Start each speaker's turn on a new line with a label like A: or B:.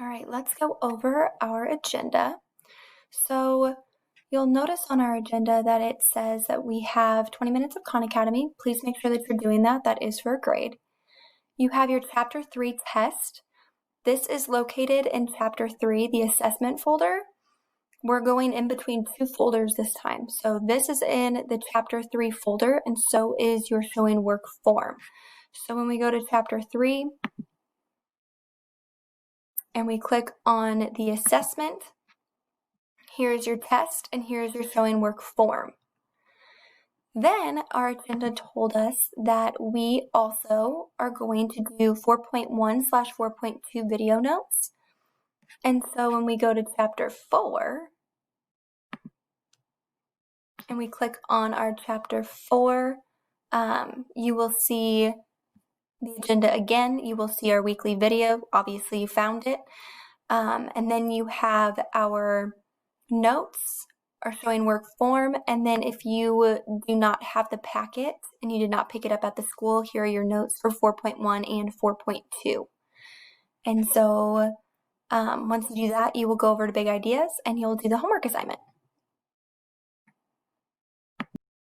A: All right, let's go over our agenda. So you'll notice on our agenda that it says that we have 20 minutes of Khan Academy. Please make sure that you're doing that. That is for a grade. You have your Chapter 3 test. This is located in Chapter 3, the assessment folder. We're going in between two folders this time. So this is in the Chapter 3 folder, and so is your showing work form. So when we go to Chapter 3, and we click on the assessment, here's your test and here's your showing work form. Then our agenda told us that we also are going to do 4.1/4.2 video notes. And so when we go to Chapter 4 and we click on our Chapter 4, you will see the agenda again. You will see our weekly video. Obviously, you found it. And then you have our notes, our showing work form, and then if you do not have the packet and you did not pick it up at the school, here are your notes for 4.1 and 4.2. And so once you do that, you will go over to Big Ideas and you'll do the homework assignment.